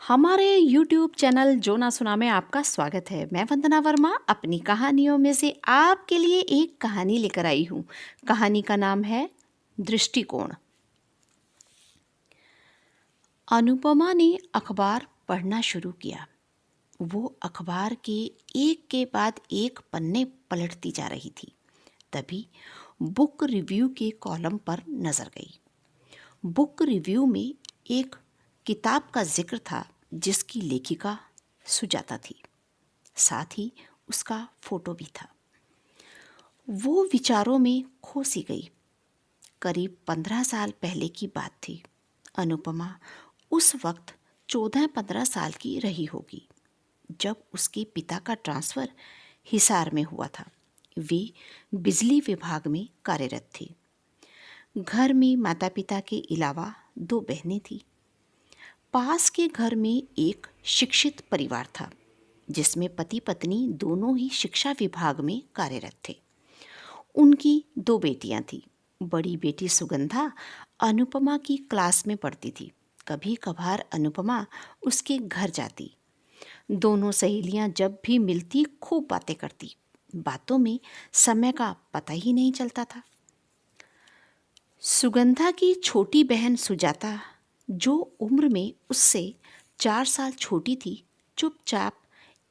हमारे YouTube channel जो ना सुना में आपका स्वागत है। मैं वंदना वर्मा अपनी कहानियों में से आपके लिए एक कहानी लेकर आई हूँ। कहानी का नाम है दृष्टिकोण। अनुपमा ने अखबार पढ़ना शुरू किया। वो अखबार के एक के बाद एक पन्ने पलटती जा रही थी। तभी बुक रिव्यू के कॉलम पर नजर गई। बुक रिव्यू में एक किताब का जिक्र था जिसकी लेखिका सुजाता थी। साथ ही उसका फोटो भी था। वो विचारों में खो सी गई। करीब 15 साल पहले की बात थी। अनुपमा उस वक्त 14-15 साल की रही होगी जब उसके पिता का ट्रांसफ़र हिसार में हुआ था। वे बिजली विभाग में कार्यरत थी। घर में माता पिता के अलावा 2 बहनें थीं। पास के घर में एक शिक्षित परिवार था जिसमें पति पत्नी दोनों ही शिक्षा विभाग में कार्यरत थे। उनकी 2 बेटियां थीं। बड़ी बेटी सुगंधा अनुपमा की क्लास में पढ़ती थी। कभी कभार अनुपमा उसके घर जाती। दोनों सहेलियां जब भी मिलती खूब बातें करती। बातों में समय का पता ही नहीं चलता था। सुगंधा की छोटी बहन सुजाता, जो उम्र में उससे 4 साल छोटी थी, चुपचाप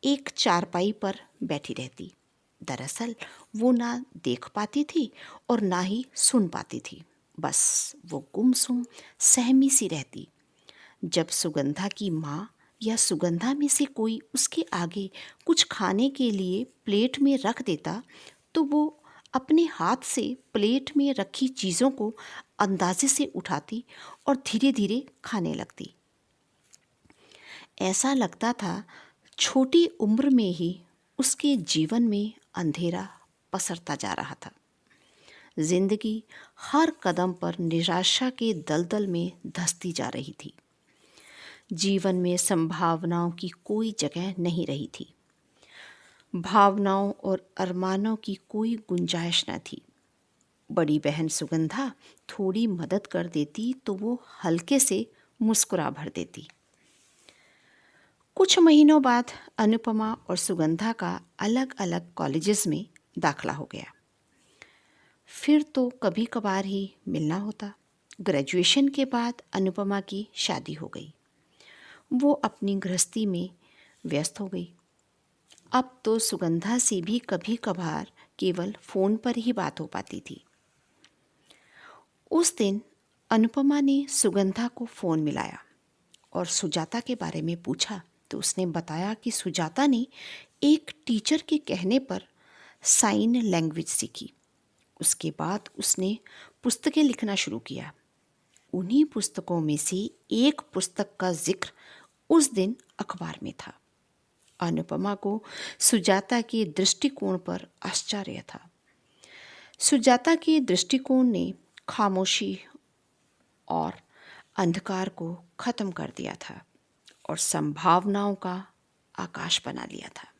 एक चारपाई पर बैठी रहती। दरअसल वो ना देख पाती थी और ना ही सुन पाती थी। बस वो गुमसुम सहमी सी रहती। जब सुगंधा की माँ या सुगंधा में से कोई उसके आगे कुछ खाने के लिए प्लेट में रख देता तो वो अपने हाथ से प्लेट में रखी चीज़ों को अंदाजे से उठाती और धीरे धीरे खाने लगती। ऐसा लगता था छोटी उम्र में ही उसके जीवन में अंधेरा पसरता जा रहा था। जिंदगी हर कदम पर निराशा के दलदल में धंसती जा रही थी। जीवन में संभावनाओं की कोई जगह नहीं रही थी। भावनाओं और अरमानों की कोई गुंजाइश न थी। बड़ी बहन सुगंधा थोड़ी मदद कर देती तो वो हल्के से मुस्कुरा भर देती। कुछ महीनों बाद अनुपमा और सुगंधा का अलग अलग कॉलेजेस में दाखला हो गया। फिर तो कभी कभार ही मिलना होता। ग्रेजुएशन के बाद अनुपमा की शादी हो गई। वो अपनी गृहस्थी में व्यस्त हो गई। अब तो सुगंधा से भी कभी कभार केवल फ़ोन पर ही बात हो पाती थी। उस दिन अनुपमा ने सुगंधा को फ़ोन मिलाया और सुजाता के बारे में पूछा तो उसने बताया कि सुजाता ने एक टीचर के कहने पर साइन लैंग्वेज सीखी। उसके बाद उसने पुस्तकें लिखना शुरू किया। उन्हीं पुस्तकों में से एक पुस्तक का जिक्र उस दिन अखबार में था। अनुपमा को सुजाता के दृष्टिकोण पर आश्चर्य था। सुजाता के दृष्टिकोण ने खामोशी और अंधकार को खत्म कर दिया था और संभावनाओं का आकाश बना लिया था।